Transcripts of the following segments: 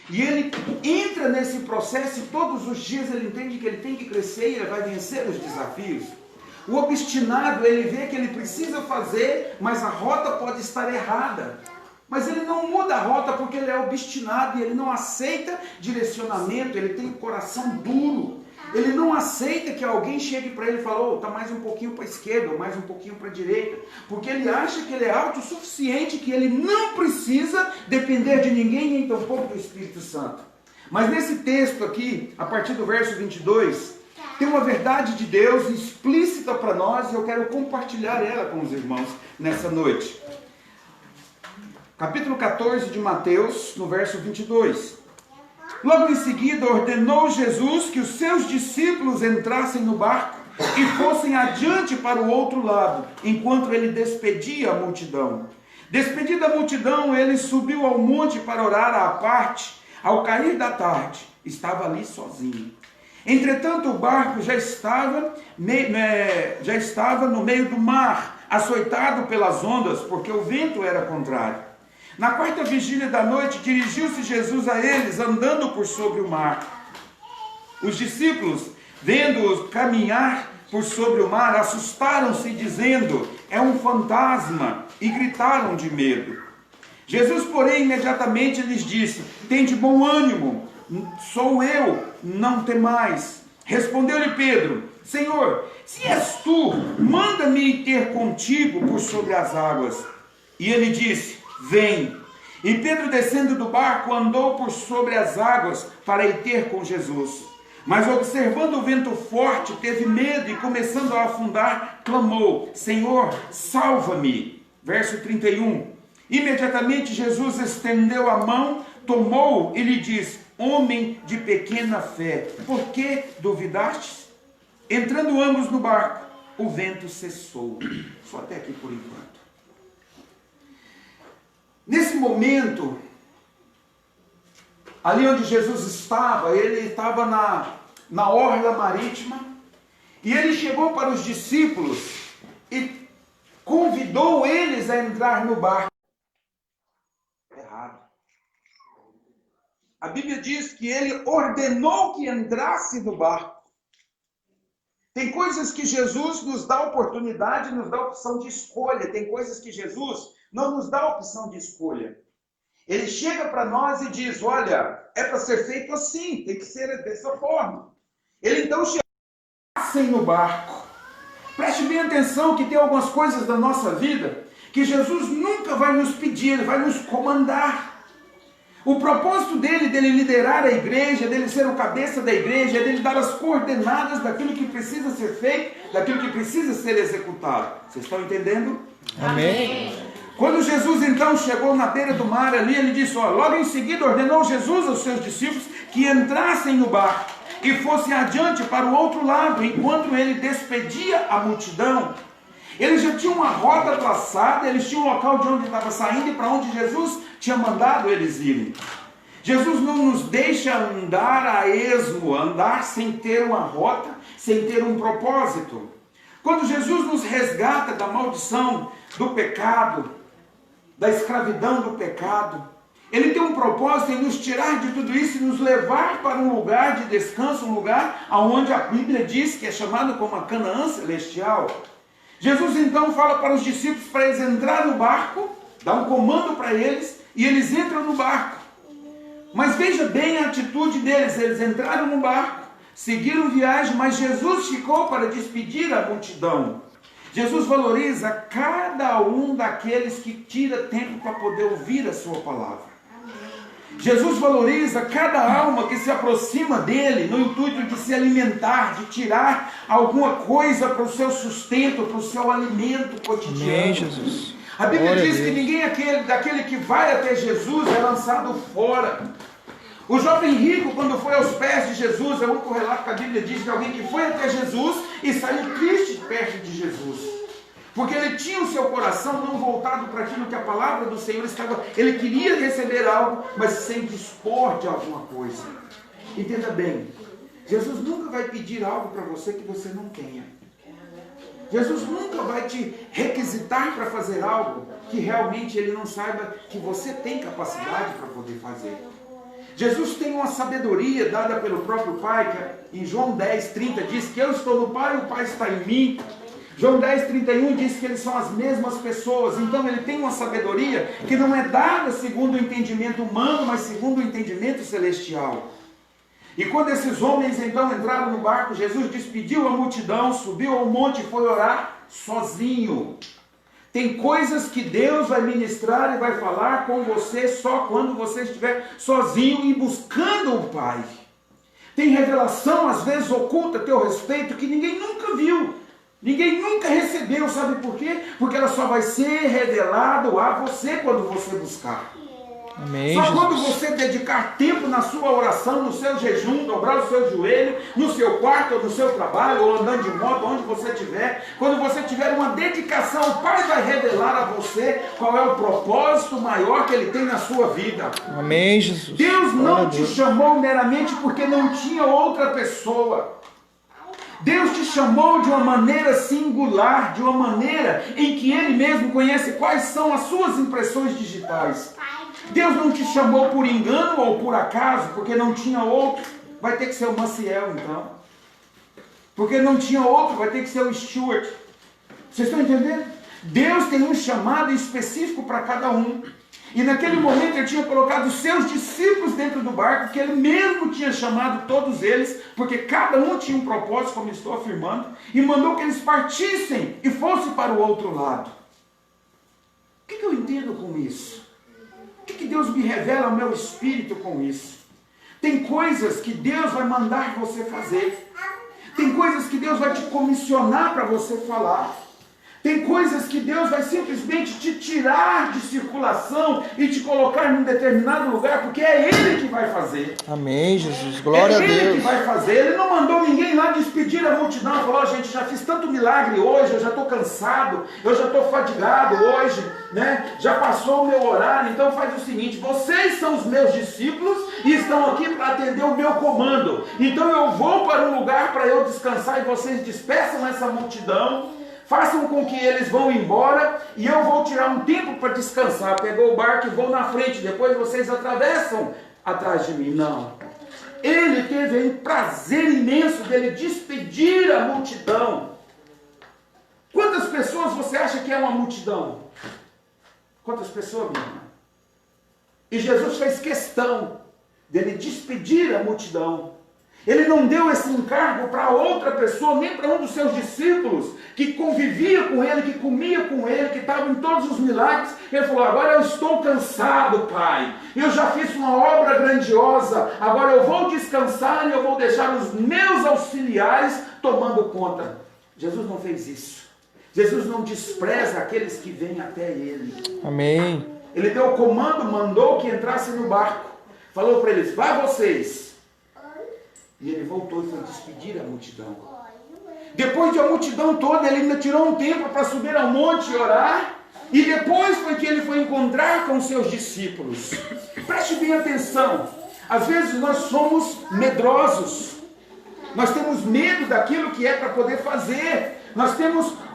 E ele entra nesse processo e todos os dias ele entende que ele tem que crescer e ele vai vencer os desafios. O obstinado, ele vê que ele precisa fazer, mas a rota pode estar errada. Mas ele não muda a rota porque ele é obstinado e ele não aceita direcionamento, ele tem o coração duro. Ele não aceita que alguém chegue para ele e fale, oh, está mais um pouquinho para a esquerda, ou mais um pouquinho para a direita. Porque ele acha que ele é autossuficiente, que ele não precisa depender de ninguém, nem tampouco do Espírito Santo. Mas nesse texto aqui, a partir do verso 22, tem uma verdade de Deus explícita para nós e eu quero compartilhar ela com os irmãos nessa noite. Capítulo 14 de Mateus, no verso 22. Logo em seguida, ordenou Jesus que os seus discípulos entrassem no barco e fossem adiante para o outro lado, enquanto ele despedia a multidão. Despedida a multidão, ele subiu ao monte para orar à parte. Ao cair da tarde, estava ali sozinho. Entretanto, o barco já estava no meio do mar, açoitado pelas ondas, porque o vento era contrário. Na quarta vigília da noite, dirigiu-se Jesus a eles, andando por sobre o mar. Os discípulos, vendo-os caminhar por sobre o mar, assustaram-se, dizendo, é um fantasma, e gritaram de medo. Jesus, porém, imediatamente lhes disse, tende bom ânimo, sou eu, não temais. Respondeu-lhe Pedro, Senhor, se és tu, manda-me ir ter contigo por sobre as águas. E ele disse, vem. E Pedro, descendo do barco, andou por sobre as águas para ir ter com Jesus. Mas observando o vento forte, teve medo e começando a afundar, clamou, Senhor, salva-me. Verso 31. Imediatamente Jesus estendeu a mão, tomou-o e lhe disse, homem de pequena fé, por que duvidastes? Entrando ambos no barco, o vento cessou. Só até aqui por enquanto. Nesse momento, ali onde Jesus estava, ele estava na orla marítima, e ele chegou para os discípulos e convidou eles a entrar no barco. Errado. A Bíblia diz que ele ordenou que entrasse no barco. Tem coisas que Jesus nos dá oportunidade, nos dá opção de escolha. Tem coisas que Jesus não nos dá opção de escolha. Ele chega para nós e diz, olha, é para ser feito assim, tem que ser dessa forma. Ele então chega, passem no barco. Preste bem atenção que tem algumas coisas da nossa vida que Jesus nunca vai nos pedir, ele vai nos comandar. O propósito dele liderar a igreja, dele ser o cabeça da igreja, é dele dar as coordenadas daquilo que precisa ser feito, daquilo que precisa ser executado. Vocês estão entendendo? Amém. Quando Jesus então chegou na beira do mar ali, ele disse, ó, logo em seguida ordenou Jesus aos seus discípulos que entrassem no barco e fossem adiante para o outro lado, enquanto ele despedia a multidão. Eles já tinham uma rota traçada, eles tinham um local de onde estava saindo e para onde Jesus tinha mandado eles irem. Jesus não nos deixa andar a esmo, andar sem ter uma rota, sem ter um propósito. Quando Jesus nos resgata da maldição, do pecado, da escravidão do pecado, ele tem um propósito em nos tirar de tudo isso e nos levar para um lugar de descanso, um lugar onde a Bíblia diz que é chamado como a Canaã celestial. Jesus então fala para os discípulos para eles entrar no barco, dá um comando para eles e eles entram no barco. Mas veja bem a atitude deles, eles entraram no barco, seguiram viagem, mas Jesus ficou para despedir a multidão. Jesus valoriza cada um daqueles que tira tempo para poder ouvir a sua palavra. Jesus valoriza cada alma que se aproxima dele no intuito de se alimentar, de tirar alguma coisa para o seu sustento, para o seu alimento cotidiano. Amém, Jesus. A Bíblia Glória diz a que Deus. ninguém daquele que vai até Jesus é lançado fora. O jovem rico, quando foi aos pés de Jesus, é o único relato que a Bíblia diz de alguém que foi até Jesus e saiu triste perto de Jesus. Porque ele tinha o seu coração não voltado para aquilo que a palavra do Senhor estava. Ele queria receber algo, mas sem dispor de alguma coisa. Entenda bem, Jesus nunca vai pedir algo para você que você não tenha. Jesus nunca vai te requisitar para fazer algo que realmente ele não saiba que você tem capacidade para poder fazer. Jesus tem uma sabedoria dada pelo próprio Pai, que em João 10:30 diz que eu estou no Pai e o Pai está em mim. João 10:31 diz que eles são as mesmas pessoas. Então ele tem uma sabedoria que não é dada segundo o entendimento humano, mas segundo o entendimento celestial. E quando esses homens então entraram no barco, Jesus despediu a multidão, subiu ao monte e foi orar sozinho. Tem coisas que Deus vai ministrar e vai falar com você só quando você estiver sozinho e buscando o Pai. Tem revelação, às vezes, oculta a teu respeito que ninguém nunca viu. Ninguém nunca recebeu, sabe por quê? Porque ela só vai ser revelada a você quando você buscar. Amém, Só Jesus. quando você dedicar tempo na sua oração, no seu jejum, dobrar o seu joelho, no seu quarto, ou no seu trabalho, ou andando de moto, onde você estiver, quando você tiver uma dedicação, o Pai vai revelar a você qual é o propósito maior que Ele tem na sua vida. Amém, Jesus. Deus não Glória a te Deus. chamou meramente porque não tinha outra pessoa. Deus te chamou de uma maneira singular, de uma maneira em que Ele mesmo conhece quais são as suas impressões digitais. Deus não te chamou por engano ou por acaso, porque não tinha outro. Vai ter que ser o Maciel, então. Porque não tinha outro, vai ter que ser o Stuart. Vocês estão entendendo? Deus tem um chamado específico para cada um. E naquele momento Ele tinha colocado os seus discípulos dentro do barco, que Ele mesmo tinha chamado todos eles, porque cada um tinha um propósito, como estou afirmando, e mandou que eles partissem e fossem para o outro lado. O que eu entendo com isso? O que Deus me revela ao meu espírito com isso? Tem coisas que Deus vai mandar você fazer. Tem coisas que Deus vai te comissionar para você falar. Tem coisas que Deus vai simplesmente te tirar de circulação e te colocar num determinado lugar, porque é Ele que vai fazer. Amém, Jesus. Glória a É Ele que Deus. vai fazer. Ele não mandou ninguém lá despedir a multidão. Falou, gente, já fiz tanto milagre hoje, eu já estou cansado, eu já estou fadigado hoje, né? Já passou o meu horário, então faz o seguinte, vocês são os meus discípulos e estão aqui para atender o meu comando. Então eu vou para um lugar para eu descansar e vocês dispersam essa multidão. Façam com que eles vão embora e eu vou tirar um tempo para descansar. Pegou o barco e vou na frente, depois vocês atravessam atrás de mim. Não. Ele teve um prazer imenso dele despedir a multidão. Quantas pessoas você acha que é uma multidão? Quantas pessoas, minha irmã? E Jesus fez questão dele despedir a multidão. Ele não deu esse encargo para outra pessoa, nem para um dos seus discípulos, que convivia com ele, que comia com ele, que estava em todos os milagres. Ele falou, agora eu estou cansado, Pai. Eu já fiz uma obra grandiosa, agora eu vou descansar e eu vou deixar os meus auxiliares tomando conta. Jesus não fez isso. Jesus não despreza aqueles que vêm até ele. Amém. Ele deu o comando, mandou que entrassem no barco. Falou para eles, vai vocês. E ele voltou e foi despedir a multidão. Depois de a multidão toda, ele ainda tirou um tempo para subir ao monte e orar. E depois foi que ele foi encontrar com os seus discípulos. Preste bem atenção. Às vezes nós somos medrosos. Nós temos medo daquilo que é para poder fazer.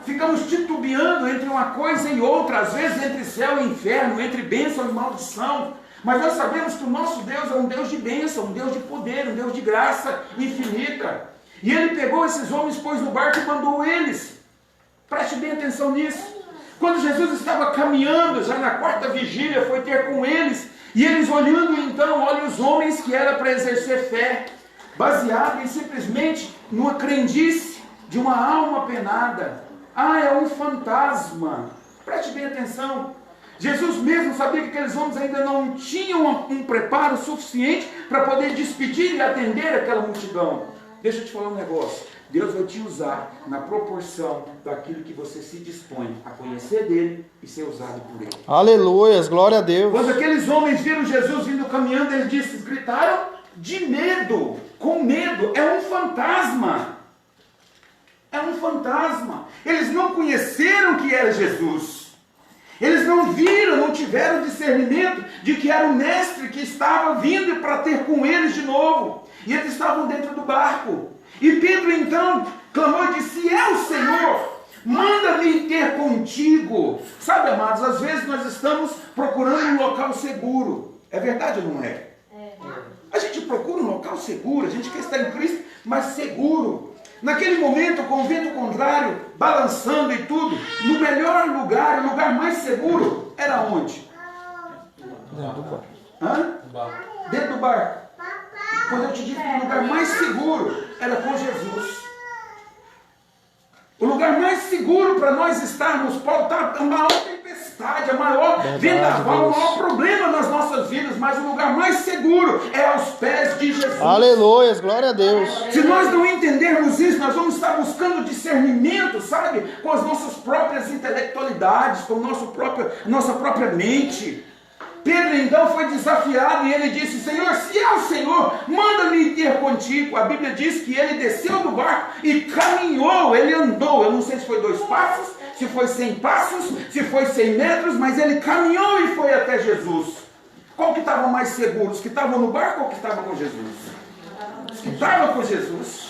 Ficamos titubeando entre uma coisa e outra. Às vezes entre céu e inferno, entre bênção e maldição. Mas nós sabemos que o nosso Deus é um Deus de bênção, um Deus de poder, um Deus de graça infinita. E ele pegou esses homens, pôs no barco e mandou eles. Preste bem atenção nisso. Quando Jesus estava caminhando, já na quarta vigília, foi ter com eles. E eles olhando então, olha os homens que era para exercer fé, baseado em simplesmente numa crendice de uma alma penada. Ah, é um fantasma. Preste bem atenção. Jesus mesmo sabia que aqueles homens ainda não tinham um preparo suficiente para poder despedir e atender aquela multidão. Deixa eu te falar um negócio. Deus vai te usar na proporção daquilo que você se dispõe a conhecer dele e ser usado por ele. Aleluias, glória a Deus. Quando aqueles homens viram Jesus vindo caminhando, eles gritaram de medo, com medo. É um fantasma. É um fantasma. Eles não conheceram que era Jesus. Eles não viram, não tiveram discernimento de que era o mestre que estava vindo para ter com eles de novo. E eles estavam dentro do barco. E Pedro então clamou e disse, se é o Senhor, manda-me ter contigo. Sabe, amados, às vezes nós estamos procurando um local seguro. É verdade ou não é? seguro, a gente quer estar em Cristo, mas seguro. Naquele momento, com o vento contrário, balançando e tudo, no melhor lugar, o lugar mais seguro, era onde? Dentro do barco. Hã? Dentro do barco. Quando eu te digo que o lugar mais seguro era com Jesus. O lugar mais seguro para nós estarmos, pode estar a maior tempestade, a maior vendaval, o maior problema nas nossas vidas, mas o lugar mais seguro é aos pés de Jesus. Aleluia, glória a Deus. Se nós não entendermos isso, nós vamos estar buscando discernimento, sabe? Com as nossas próprias intelectualidades, com nossa própria mente. Pedro então foi desafiado e ele disse: Senhor, se é o Senhor, manda-me ir ter contigo. A Bíblia diz que ele desceu do barco e caminhou, ele andou. Eu não sei se foi 2 passos, se foi 100 passos, se foi 100 metros, mas ele caminhou e foi até Jesus. Qual que estava mais seguro? Os que estavam no barco ou os que estavam com Jesus? Os que estavam com Jesus.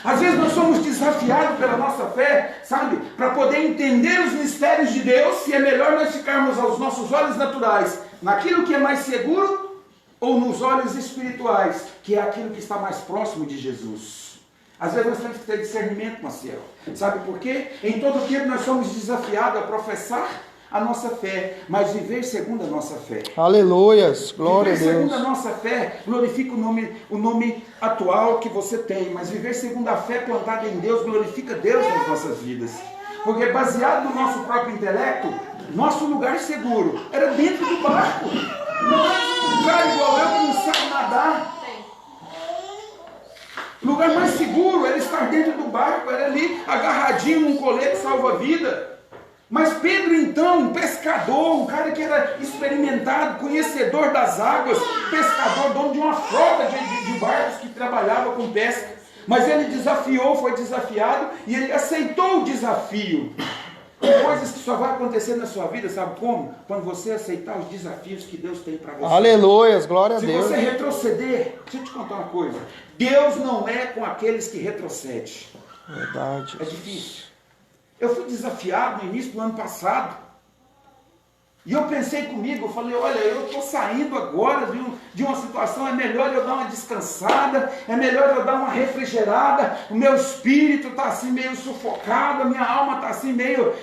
Às vezes nós somos desafiados pela nossa fé, sabe? Para poder entender os mistérios de Deus, e é melhor nós ficarmos aos nossos olhos naturais, naquilo que é mais seguro, ou nos olhos espirituais, que é aquilo que está mais próximo de Jesus. Às vezes nós temos que ter discernimento, Marcelo. Sabe por quê? Em todo tempo nós somos desafiados a professar a nossa fé, mas viver segundo a nossa fé. Aleluias, glória a Viver Deus. segundo a nossa fé glorifica o nome atual que você tem, mas viver segundo a fé plantada em Deus glorifica Deus nas nossas vidas. Porque baseado no nosso próprio intelecto, nosso lugar seguro era dentro do barco. Não é um lugar igual eu que não sabe nadar. O lugar mais seguro era estar dentro do barco, era ali agarradinho num colete salva-vida. Mas Pedro então, um pescador, um cara que era experimentado, conhecedor das águas, pescador, dono de uma frota de barcos que trabalhava com pesca. Mas ele desafiou, foi desafiado e ele aceitou o desafio. Tem coisas que só vai acontecer na sua vida, sabe como? Quando você aceitar os desafios que Deus tem para você. Aleluias, glória a Se Deus. você retroceder, deixa eu te contar uma coisa. Deus não é com aqueles que retrocedem. Verdade. É difícil. Eu fui desafiado no início do ano passado. E eu pensei comigo, eu falei, olha, eu estou saindo agora de uma situação, é melhor eu dar uma descansada, é melhor eu dar uma refrigerada, o meu espírito está assim meio sufocado, a minha alma está assim meio,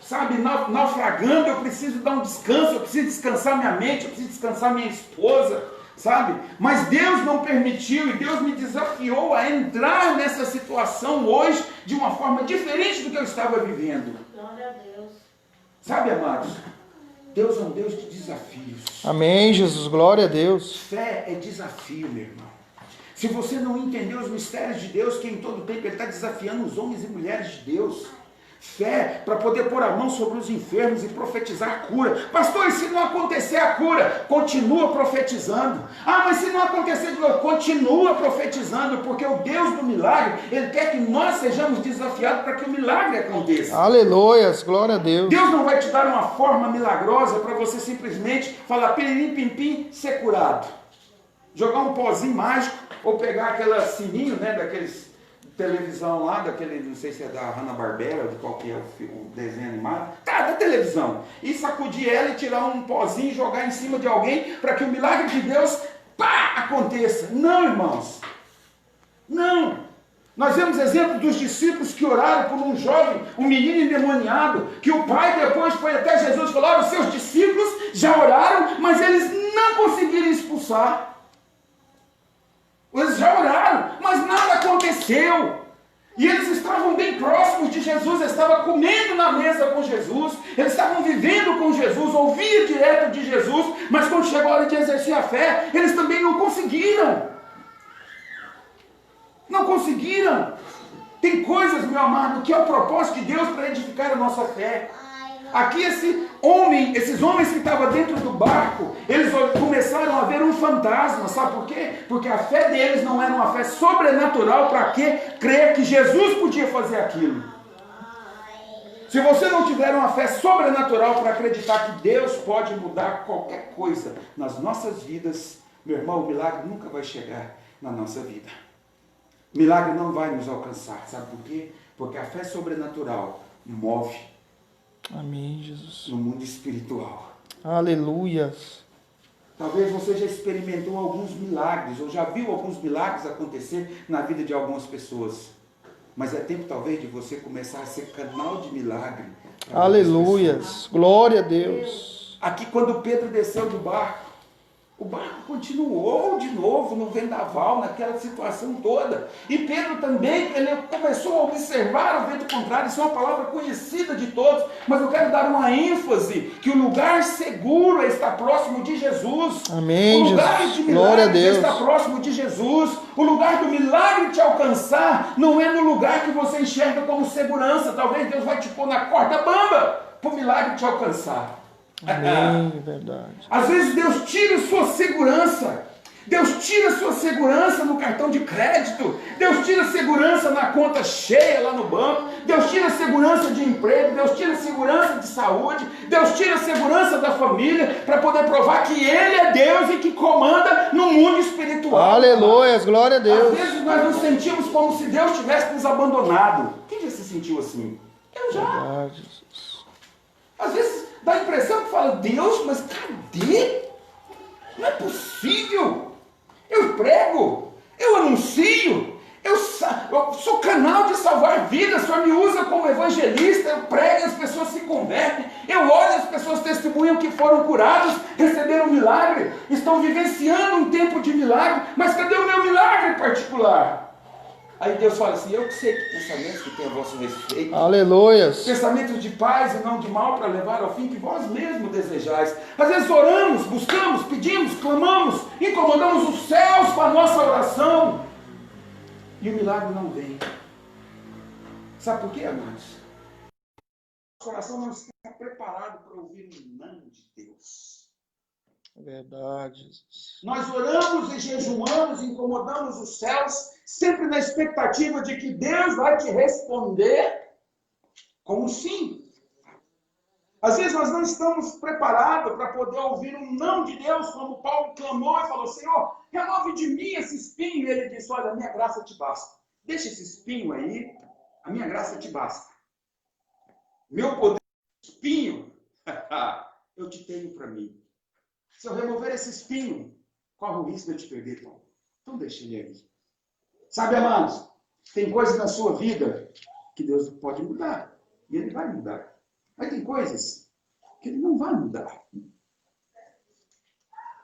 sabe, naufragando, eu preciso dar um descanso, eu preciso descansar minha mente, eu preciso descansar minha esposa, sabe? Mas Deus não permitiu e Deus me desafiou a entrar nessa situação hoje de uma forma diferente do que eu estava vivendo. Glória a Deus. Sabe, amados? Deus é um Deus de desafios. Amém, Jesus, glória a Deus. Fé é desafio, meu irmão. Se você não entender os mistérios de Deus, que em todo tempo Ele está desafiando os homens e mulheres de Deus. Fé para poder pôr a mão sobre os enfermos e profetizar a cura. Pastor, e se não acontecer a cura? Continua profetizando. Ah, mas se não acontecer de novo, continua profetizando, porque o Deus do milagre, Ele quer que nós sejamos desafiados para que o milagre aconteça. Aleluias, glória a Deus. Deus não vai te dar uma forma milagrosa para você simplesmente falar piririm, pim, pim, ser curado. Jogar um pozinho mágico, ou pegar aquele sininho, né, daqueles televisão lá, daquele, não sei se é da Hanna-Barbera, de qual que é o desenho animado, da televisão, e sacudir ela e tirar um pozinho e jogar em cima de alguém, para que o milagre de Deus, pá, aconteça. Não, irmãos, não. Nós vemos exemplos dos discípulos que oraram por um jovem, um menino endemoniado, que o pai depois foi até Jesus e falou, os seus discípulos já oraram, mas eles não conseguiram expulsar. Eles já oraram, mas nada aconteceu. E eles estavam bem próximos de Jesus, eles estavam comendo na mesa com Jesus, eles estavam vivendo com Jesus, ouviam direto de Jesus, mas quando chegou a hora de exercer a fé, eles também não conseguiram. Não conseguiram. Tem coisas, meu amado, que é o propósito de Deus para edificar a nossa fé. Aqui esses homens que estavam dentro do barco, eles começaram a ver um fantasma, sabe por quê? Porque a fé deles não era uma fé sobrenatural para crer que Jesus podia fazer aquilo. Se você não tiver uma fé sobrenatural para acreditar que Deus pode mudar qualquer coisa nas nossas vidas, meu irmão, o milagre nunca vai chegar na nossa vida. O milagre não vai nos alcançar, sabe por quê? Porque a fé sobrenatural move Amém, Jesus. no mundo espiritual. Aleluias. Talvez você já experimentou alguns milagres, ou já viu alguns milagres acontecer na vida de algumas pessoas. Mas é tempo talvez de você começar a ser canal de milagre para outras pessoas. Aleluias. Glória a Deus. Aqui quando Pedro desceu do barco, o barco continuou de novo no vendaval, naquela situação toda. E Pedro também, ele começou a observar o vento contrário. Isso é uma palavra conhecida de todos, mas eu quero dar uma ênfase, que o lugar seguro é estar próximo de Jesus. Amém, O lugar Jesus. de Glória a milagres é Deus. estar próximo de Jesus. O lugar do milagre te alcançar não é no lugar que você enxerga como segurança. Talvez Deus vai te pôr na corda bamba para o milagre te alcançar. Amém, verdade. Às vezes Deus tira sua segurança. Deus tira sua segurança no cartão de crédito. Deus tira segurança na conta cheia lá no banco. Deus tira segurança de emprego. Deus tira segurança de saúde. Deus tira segurança da família para poder provar que Ele é Deus e que comanda no mundo espiritual. Aleluias. Glória a Às Deus. vezes nós nos sentimos como se Deus tivesse nos abandonado. Quem já se sentiu assim? Eu já. Verdade, Jesus. Às vezes dá a impressão que fala, Deus, mas cadê? Não é possível. Eu prego, eu anuncio, eu sou canal de salvar vidas, o Senhor me usa como evangelista, eu prego e as pessoas se convertem, eu olho as pessoas testemunham que foram curadas, receberam milagre, estão vivenciando um tempo de milagre, mas cadê o meu milagre particular? Aí Deus fala assim, eu que sei que pensamentos que tem a vosso respeito. Aleluias. Pensamentos de paz e não de mal para levar ao fim que vós mesmos desejais. Às vezes oramos, buscamos, pedimos, clamamos, incomodamos os céus com a nossa oração. E o milagre não vem. Sabe por quê, amados? Nosso coração não está preparado para ouvir o não de Deus. Verdade, Jesus. Nós oramos e jejuamos, incomodamos os céus, sempre na expectativa de que Deus vai te responder com um sim. Às vezes nós não estamos preparados para poder ouvir um não de Deus, como Paulo clamou e falou, Senhor, remove de mim esse espinho. E ele disse, olha, a minha graça te basta. Deixa esse espinho aí, a minha graça te basta. Meu poder, espinho, eu te tenho para mim. Se eu remover esse espinho, corre o risco de eu te perder, Tom. Então deixa ele aí. Sabe, amados, tem coisas na sua vida que Deus pode mudar. E Ele vai mudar. Mas tem coisas que Ele não vai mudar.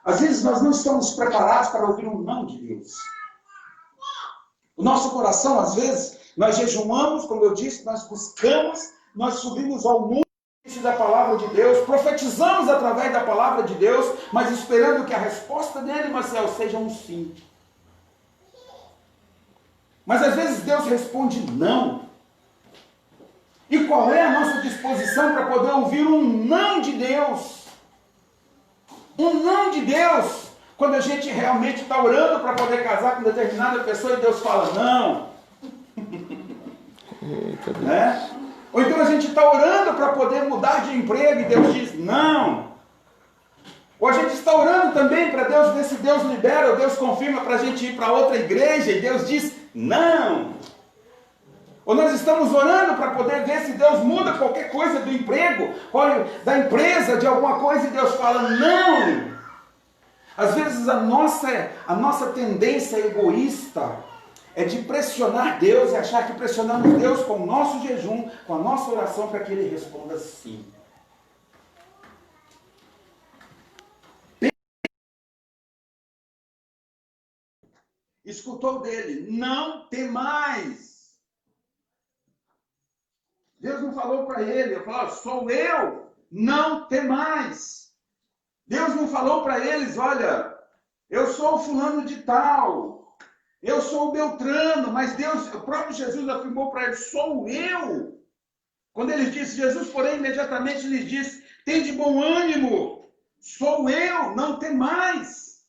Às vezes nós não estamos preparados para ouvir um não de Deus. O nosso coração, às vezes, nós jejuamos, como eu disse, nós buscamos, nós subimos ao mundo da palavra de Deus, profetizamos através da palavra de Deus, mas esperando que a resposta dele, Marcel, seja um sim. Mas às vezes Deus responde não. E qual é a nossa disposição para poder ouvir um não de Deus? Um não de Deus, quando a gente realmente está orando para poder casar com determinada pessoa e Deus fala não. Eita, Deus. Né? Ou então a gente está orando para poder mudar de emprego e Deus diz não. Ou a gente está orando também para Deus ver se Deus libera ou Deus confirma para a gente ir para outra igreja e Deus diz não. Ou nós estamos orando para poder ver se Deus muda qualquer coisa do emprego, ou da empresa, de alguma coisa e Deus fala não. Às vezes a nossa tendência egoísta é de pressionar Deus e achar que pressionamos Deus com o nosso jejum, com a nossa oração, para que Ele responda sim. Escutou dele, não temais. Deus não falou para ele, ele falou, sou eu, não temais. Deus não falou para eles, olha, eu sou o fulano de tal, eu sou o Beltrano, mas Deus, o próprio Jesus afirmou para eles, sou eu. Quando ele disse, Jesus, porém, imediatamente lhes disse, tem de bom ânimo, sou eu, não temais.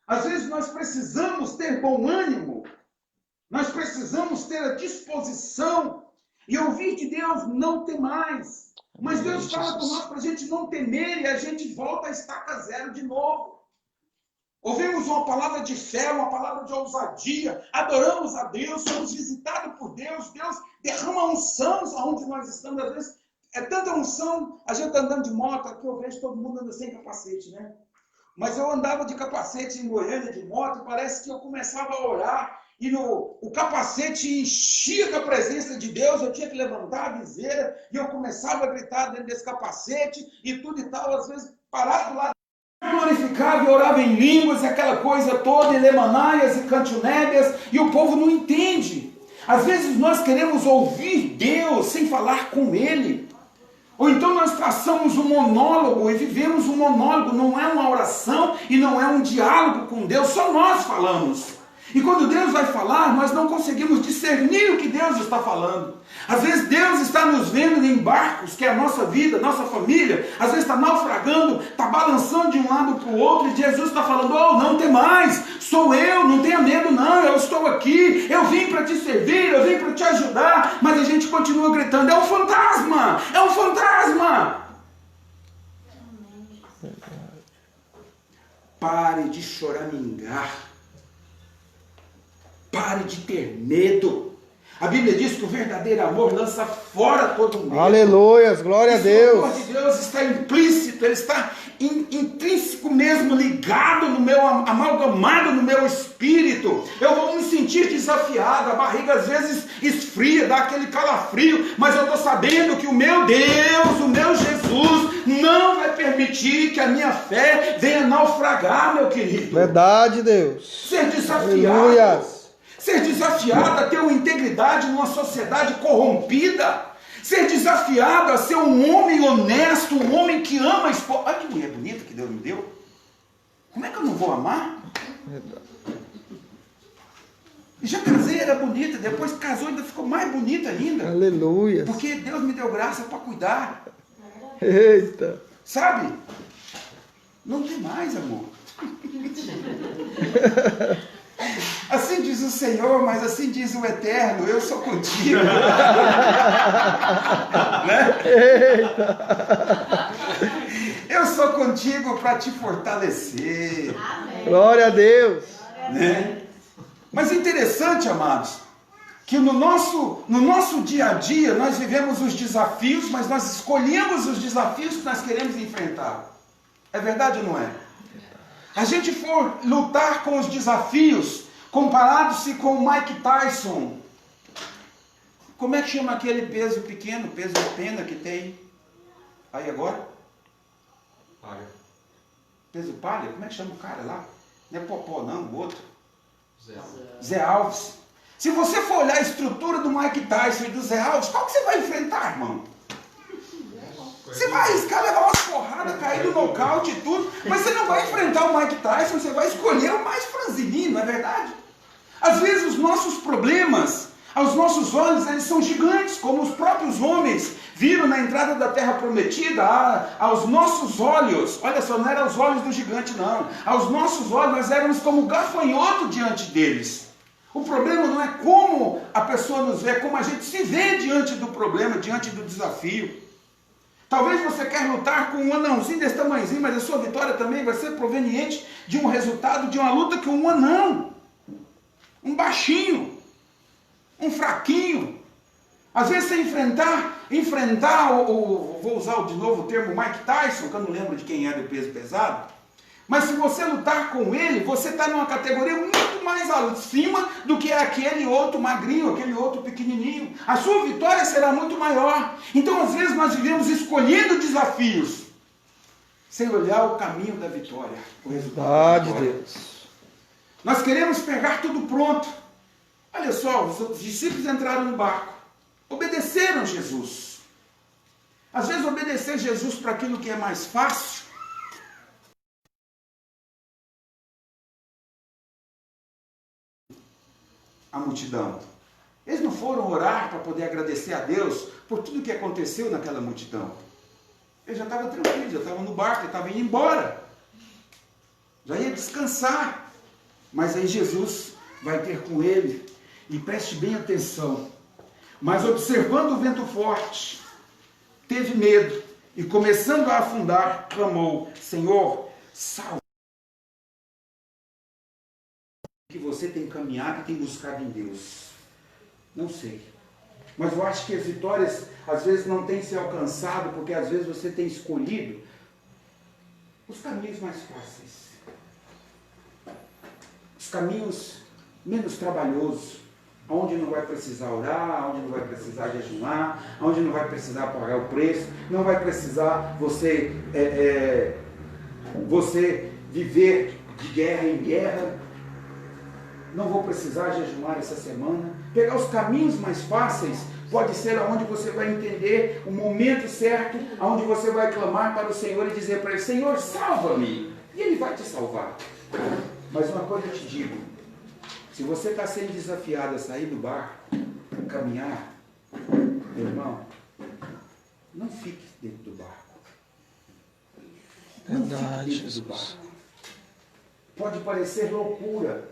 Às vezes nós precisamos ter bom ânimo, nós precisamos ter a disposição e ouvir de Deus, não temais. Mas Deus fala com nós para a gente não temer e a gente volta a estaca zero de novo. Ouvimos uma palavra de fé, uma palavra de ousadia, adoramos a Deus, somos visitados por Deus, Deus derrama unção aonde nós estamos. Às vezes é tanta unção, a gente está andando de moto, aqui eu vejo todo mundo andando sem capacete, né? Mas eu andava de capacete em Goiânia, de moto, parece que eu começava a orar e o capacete enchia da presença de Deus, eu tinha que levantar a viseira e eu começava a gritar dentro desse capacete e tudo e tal, às vezes parado lá, glorificava e orava em línguas, e aquela coisa toda, e lemanaias e cantinébias, e o povo não entende. Às vezes nós queremos ouvir Deus sem falar com Ele. Ou então nós traçamos um monólogo e vivemos um monólogo, não é uma oração e não é um diálogo com Deus, só nós falamos. E quando Deus vai falar, nós não conseguimos discernir o que Deus está falando. Às vezes Deus está nos vendo em barcos, que é a nossa vida, nossa família, às vezes está naufragando, está balançando de um lado para o outro, e Jesus está falando, oh, não tem mais, sou eu, não tenha medo não, eu estou aqui, eu vim para te servir, eu vim para te ajudar, mas a gente continua gritando, é um fantasma, é um fantasma. Pare de choramingar. Pare de ter medo. A Bíblia diz que o verdadeiro amor lança fora todo medo. Aleluias, glória a Deus. O amor de Deus está implícito, ele está intrínseco mesmo, ligado no meu, amalgamado no meu espírito. Eu vou me sentir desafiado, a barriga às vezes esfria, dá aquele calafrio, mas eu estou sabendo que o meu Deus, o meu Jesus, não vai permitir que a minha fé venha naufragar, meu querido. Verdade, Deus. Ser desafiado. Aleluias. Ser desafiado a ter uma integridade numa sociedade corrompida. Ser desafiado a ser um homem honesto, um homem que ama a esposa. Olha que mulher bonita que Deus me deu. Como é que eu não vou amar? Já casei, era bonita, depois casou, ainda ficou mais bonita ainda. Aleluia. Porque Deus me deu graça para cuidar. Eita. Sabe? Não tem mais, amor. Assim diz o Senhor, mas assim diz o Eterno, eu sou contigo. Né? Eu sou contigo para te fortalecer. Amém. Glória a Deus. Né? Mas é interessante, amados, que no nosso dia a dia nós vivemos os desafios, mas nós escolhemos os desafios que nós queremos enfrentar. É verdade ou não é? A gente for lutar com os desafios, comparado-se com o Mike Tyson. Como é que chama aquele peso pequeno, peso de pena que tem aí agora? Palha. Peso palha? Como é que chama o cara lá? Não é Popó não, o outro. Zé. Zé Alves. Se você for olhar a estrutura do Mike Tyson e do Zé Alves, qual que você vai enfrentar, irmão? Você vai arriscar levar umas porradas, cair no nocaute e tudo, mas você não vai enfrentar o Mike Tyson, você vai escolher o mais franzininho, não é verdade? Às vezes os nossos problemas, aos nossos olhos, eles são gigantes, como os próprios homens viram na entrada da terra prometida, aos nossos olhos, olha só, não eram os olhos do gigante não, aos nossos olhos nós éramos como gafanhoto diante deles. O problema não é como a pessoa nos vê, é como a gente se vê diante do problema, diante do desafio. Talvez você quer lutar com um anãozinho desse tamanhozinho, mas a sua vitória também vai ser proveniente de um resultado de uma luta com um anão, um baixinho, um fraquinho. Às vezes você enfrentar vou usar de novo o termo Mike Tyson, que eu não lembro de quem é do peso pesado, mas se você lutar com ele, você está numa categoria muito mais acima do que aquele outro magrinho, aquele outro pequenininho. A sua vitória será muito maior. Então, às vezes, nós vivemos escolhendo desafios, sem olhar o caminho da vitória. Verdade, Deus. Nós queremos pegar tudo pronto. Olha só, os discípulos entraram no barco, obedeceram Jesus. Às vezes, obedecer Jesus para aquilo que é mais fácil, a multidão. Eles não foram orar para poder agradecer a Deus por tudo que aconteceu naquela multidão. Eles já estavam tranquilos, já estavam no barco, já estavam indo embora. Já ia descansar. Mas aí Jesus vai ter com ele, e preste bem atenção. Mas observando o vento forte, teve medo, e começando a afundar, clamou, Senhor, salva. Que você tem caminhado e tem buscado em Deus. Não sei. Mas eu acho que as vitórias às vezes não têm se alcançado porque às vezes você tem escolhido os caminhos mais fáceis. caminhos menos trabalhosos, onde não vai precisar orar, onde não vai precisar jejuar, onde não vai precisar pagar o preço, não vai precisar você viver de guerra em guerra. Não vou precisar jejuar essa semana. Pegar os caminhos mais fáceis pode ser aonde você vai entender o momento certo, aonde você vai clamar para o Senhor e dizer para ele: Senhor, salva-me. E ele vai te salvar. Mas uma coisa eu te digo: se você está sendo desafiado a sair do barco, caminhar, meu irmão, não fique dentro do barco. Não fique dentro do barco. Pode parecer loucura,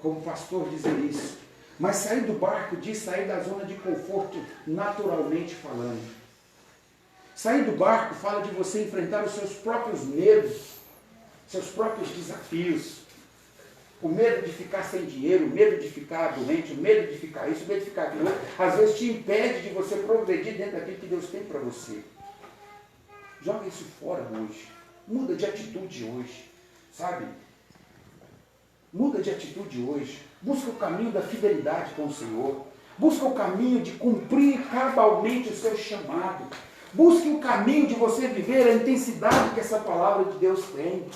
como pastor dizer isso, mas sair do barco diz sair da zona de conforto, naturalmente falando. Sair do barco fala de você enfrentar os seus próprios medos, seus próprios desafios. O medo de ficar sem dinheiro, o medo de ficar doente, o medo de ficar isso, o medo de ficar aquilo, às vezes te impede de você progredir dentro daquilo que Deus tem para você. Joga isso fora hoje. Muda de atitude hoje, sabe? Muda de atitude hoje. Busca o caminho da fidelidade com o Senhor. Busca o caminho de cumprir cabalmente o seu chamado. Busque o caminho de você viver a intensidade que essa palavra de Deus tem.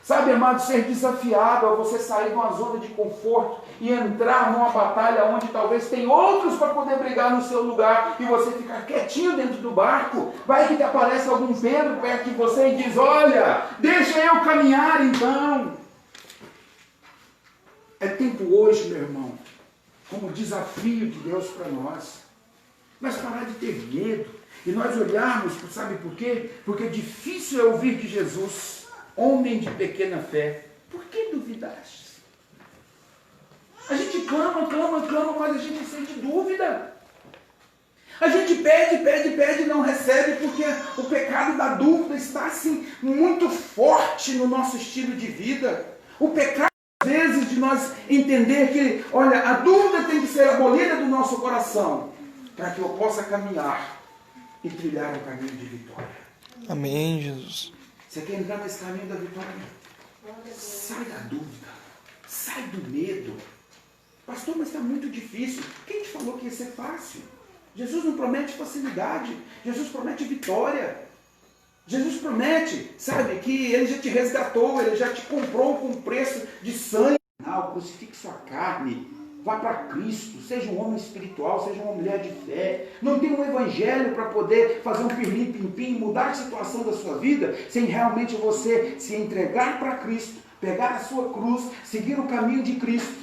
Sabe, amado, ser desafiado a você sair de uma zona de conforto e entrar numa batalha onde talvez tem outros para poder brigar no seu lugar e você ficar quietinho dentro do barco. Vai que te aparece algum Pedro perto de você e diz: olha, deixa eu caminhar então. É tempo hoje, meu irmão, como desafio de Deus para nós, mas parar de ter medo e nós olharmos, sabe por quê? Porque difícil é ouvir de Jesus: homem de pequena fé, por que duvidaste? A gente clama, mas a gente sente dúvida. A gente pede, não recebe, porque o pecado da dúvida está assim muito forte no nosso estilo de vida. O pecado, às vezes, de nós entender que, olha, a dúvida tem que ser abolida do nosso coração, para que eu possa caminhar e trilhar o caminho de vitória. Amém, Jesus. Você quer entrar nesse caminho da vitória? Sai da dúvida. Sai do medo. Pastor, mas está muito difícil. Quem te falou que ia ser fácil? Jesus não promete facilidade. Jesus promete vitória. Jesus promete, sabe, que Ele já te resgatou, Ele já te comprou com um preço de sangue. Crucifique sua carne. Vá para Cristo, seja um homem espiritual, seja uma mulher de fé. Não tem um evangelho para poder fazer um pirlim-pim-pim, mudar a situação da sua vida, sem realmente você se entregar para Cristo, pegar a sua cruz, seguir o caminho de Cristo,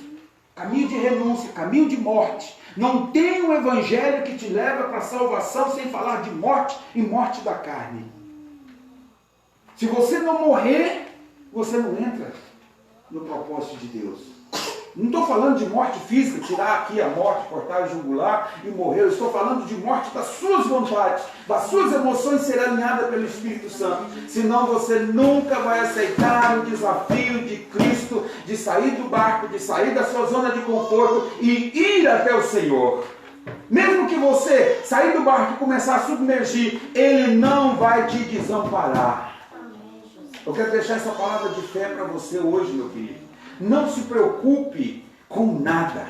caminho de renúncia, caminho de morte. Não tem um evangelho que te leva para a salvação sem falar de morte e morte da carne. Se você não morrer, você não entra no propósito de Deus. Não estou falando de morte física, tirar aqui a morte, cortar o jugular e morrer. Eu estou falando de morte das suas vontades, das suas emoções ser alinhadas pelo Espírito Santo. Senão você nunca vai aceitar o desafio de Cristo de sair do barco, de sair da sua zona de conforto e ir até o Senhor. Mesmo que você sair do barco e começar a submergir, Ele não vai te desamparar. Eu quero deixar essa palavra de fé para você hoje, meu querido. Não se preocupe com nada.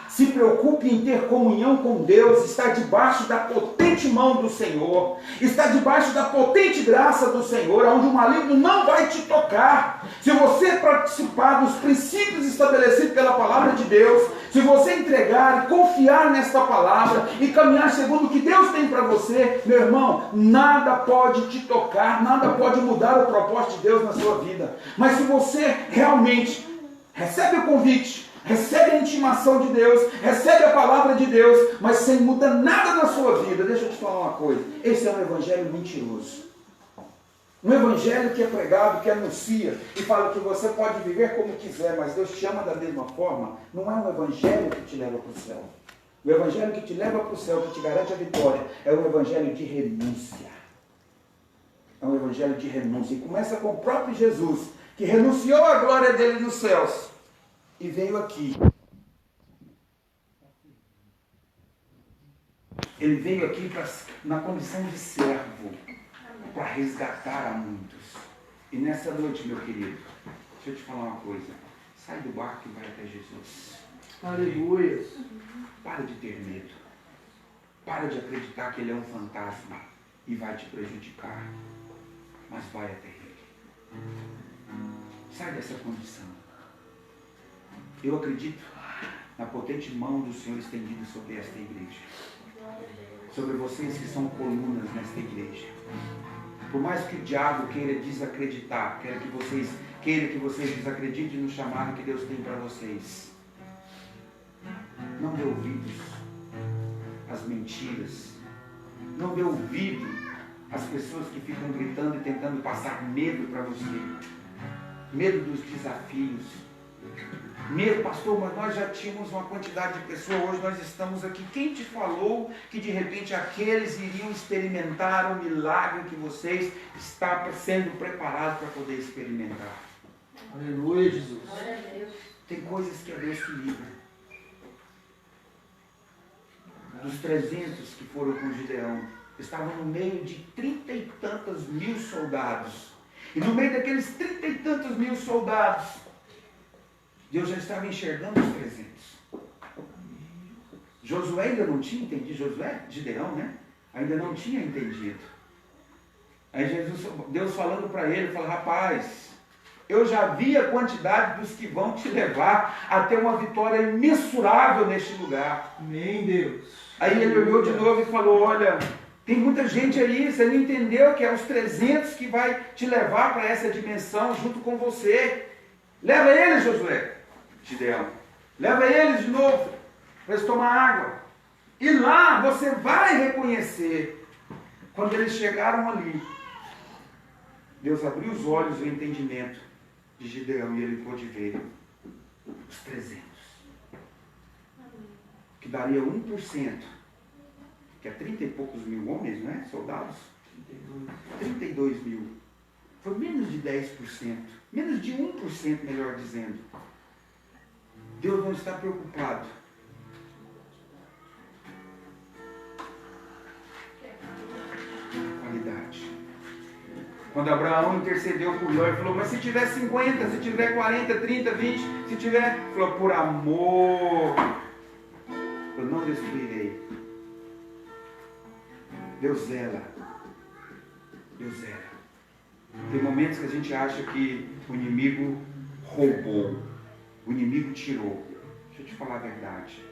Se preocupe em ter comunhão com Deus, estar debaixo da potente mão do Senhor, estar debaixo da potente graça do Senhor, onde o maligno não vai te tocar. Se você participar dos princípios estabelecidos pela palavra de Deus, se você entregar e confiar nesta palavra e caminhar segundo o que Deus tem para você, meu irmão, nada pode te tocar, nada pode mudar o propósito de Deus na sua vida. Mas se você realmente recebe o convite, recebe a intimação de Deus, recebe a palavra de Deus, mas sem mudar nada na sua vida, deixa eu te falar uma coisa: esse é um evangelho mentiroso. Um evangelho que é pregado, que anuncia e fala que você pode viver como quiser, mas Deus te ama da mesma forma. Não é um evangelho que te leva para o céu. O evangelho que te leva para o céu, que te garante a vitória, é um evangelho de renúncia. É um evangelho de renúncia. E começa com o próprio Jesus, que renunciou à glória dele nos céus e veio aqui. Ele veio aqui na condição de servo, para resgatar a muitos. E nessa noite, meu querido, deixa eu te falar uma coisa: Sai do barco e vai até Jesus. Aleluia. Para de ter medo. Para de acreditar que ele é um fantasma e vai te prejudicar. Mas vai até ele. Sai dessa condição. Eu acredito na potente mão do Senhor estendida sobre esta igreja. Sobre vocês que são colunas nesta igreja. Por mais que o diabo queira desacreditar, queira que vocês desacreditem no chamado que Deus tem para vocês. Não dê ouvidos às mentiras. Não dê ouvido às pessoas que ficam gritando e tentando passar medo para você. Medo dos desafios. Medo, pastor, mas nós já tínhamos uma quantidade de pessoas, hoje nós estamos aqui. Quem te falou que de repente aqueles iriam experimentar o milagre que vocês estão sendo preparados para poder experimentar? Aleluia, Jesus. Tem coisas que é Deus que livra. Dos 300 que foram com Gideão, estavam no meio de 30 e tantos mil soldados. E no meio daqueles 30 e tantos mil soldados, Deus já estava enxergando os 300. Josué ainda não tinha entendido. Gideão, né? Ainda não tinha entendido. Aí Deus falando para ele, falou: rapaz, eu já vi a quantidade dos que vão te levar a ter uma vitória imensurável neste lugar. Amém, Deus. Aí ele olhou de novo e falou: olha, tem muita gente aí, você não entendeu que é os 300 que vai te levar para essa dimensão junto com você. Leva eles, Josué. Gideão, leva eles de novo para eles tomar água. E lá você vai reconhecer. Quando eles chegaram ali, Deus abriu os olhos e o entendimento de Gideão e ele pôde ver os 300. Que daria 1%, que é 30 e poucos mil homens, não é? Soldados? 32 mil. Foi menos de 10%. Menos de 1%, melhor dizendo. Deus não está preocupado. Qualidade. Quando Abraão intercedeu por Ló, ele falou: mas se tiver 50, se tiver 40, 30, 20, se tiver... Falou: por amor, eu não destruirei. Deus zela. Deus zela. Tem momentos que a gente acha que o inimigo roubou. O inimigo tirou. Deixa eu te falar a verdade.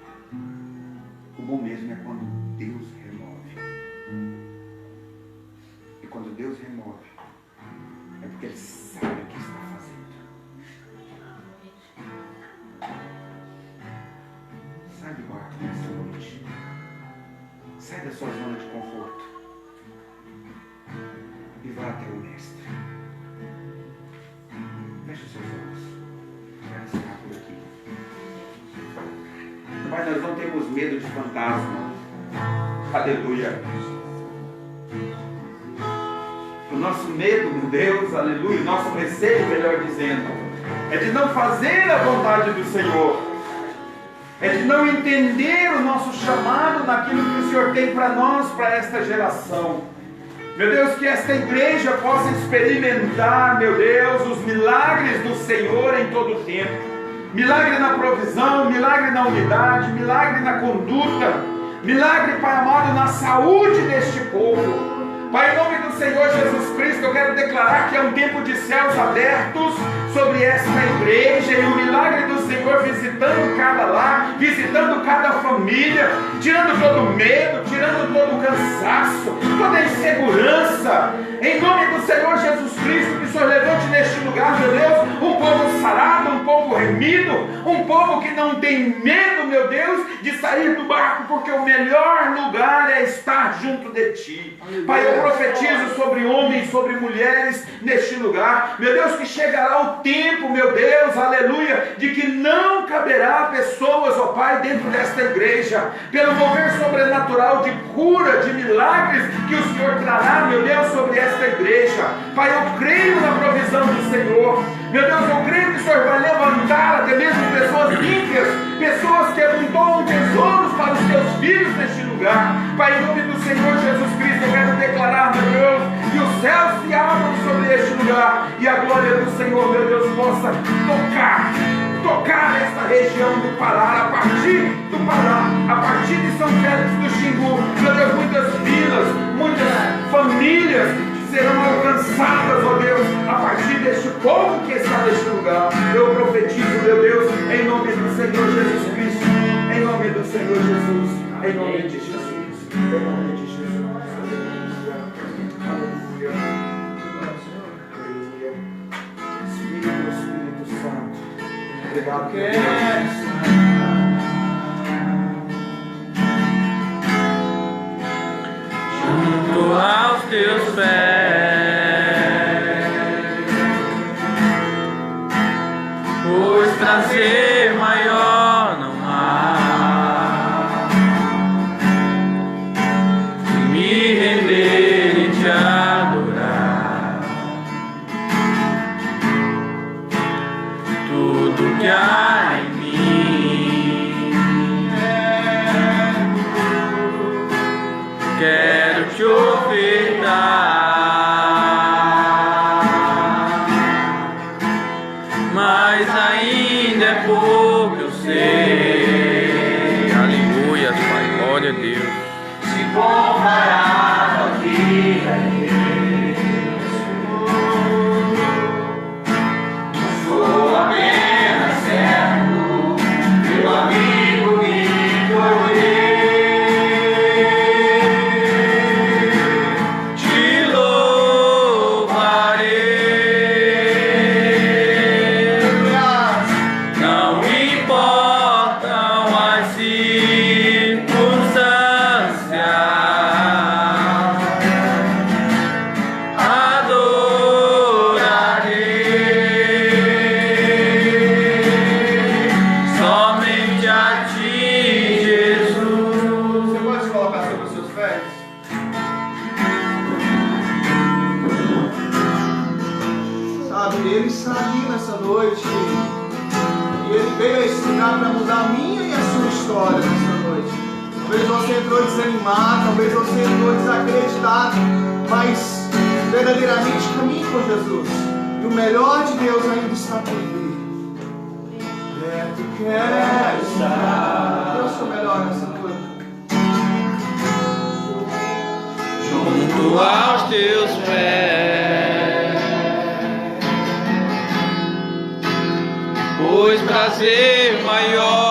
O bom mesmo é quando Deus remove. E quando Deus remove, é porque Ele sabe o que está fazendo. Sai do barco nessa noite. Sai da sua zona de conforto. E vá até o Mestre. Feche os seus olhos. Quero encerrar por aqui. Pai, nós não temos medo de fantasma. Aleluia. O nosso medo, meu Deus, aleluia, o nosso receio, melhor dizendo, é de não fazer a vontade do Senhor. É de não entender o nosso chamado naquilo que o Senhor tem para nós, para esta geração. Meu Deus, que esta igreja possa experimentar, meu Deus, os milagres do Senhor em todo o tempo. Milagre na provisão, milagre na unidade, milagre na conduta, milagre, Pai amado, na saúde deste povo. Pai, em nome do Senhor Jesus Cristo, eu quero declarar que é um tempo de céus abertos sobre esta igreja e o milagre do Senhor visitando cada lar, visitando cada família, tirando todo o medo, tirando todo o cansaço, toda a insegurança. Em nome do Senhor Jesus Cristo, que o Senhor levante neste lugar, meu Deus, um povo sarado, um povo remido, um povo que não tem medo, meu Deus, de sair do barco, porque o melhor lugar é estar junto de Ti. Pai, eu profetizo sobre homens, sobre mulheres neste lugar, meu Deus, que chegará o tempo, meu Deus, aleluia, de que não caberá pessoas, ó Pai, dentro desta igreja, pelo mover sobrenatural de cura, de milagres que o Senhor trará, meu Deus, sobre esta igreja. Pai, eu creio na provisão do Senhor, meu Deus, eu creio que o Senhor vai levantar até mesmo pessoas ímpias, pessoas que amontoam tesouros para os teus filhos neste lugar. Pai, em nome do Senhor Jesus Cristo, eu quero declarar, meu Deus, que os céus se abram sobre este lugar e a glória do Senhor, meu Deus, possa tocar tocar essa região do Pará, a partir do Pará, a partir de São Félix do Xingu. Meu Deus, muitas vilas, muitas famílias serão alcançadas, ó Deus, a partir deste povo que está neste lugar. Eu profetizo, meu Deus, em nome do Senhor Jesus Cristo, em nome do Senhor Jesus, em nome de Jesus, em nome de Jesus. Aleluia, aleluia, Espírito Santo, obrigado, Deus. Junto aos teus pés, pois prazer maior não há que me render e te adorar. Tudo que há em mim quero te ofertar, mas ainda é pouco, eu sei. Aleluia, Pai, glória a Deus. Se comparado aqui a Deus, sou apenas servo, meu amigo me tornei. Ele está aqui nessa noite e Ele veio a esse lugar para mudar a minha e a sua história nessa noite. Talvez você entrou desanimado, talvez você entrou desacreditado, mas verdadeiramente caminhe com Jesus e o melhor de Deus ainda está por vir. Tu queres estar, eu sou melhor nessa noite. Junto aos teus pés, pois prazer maior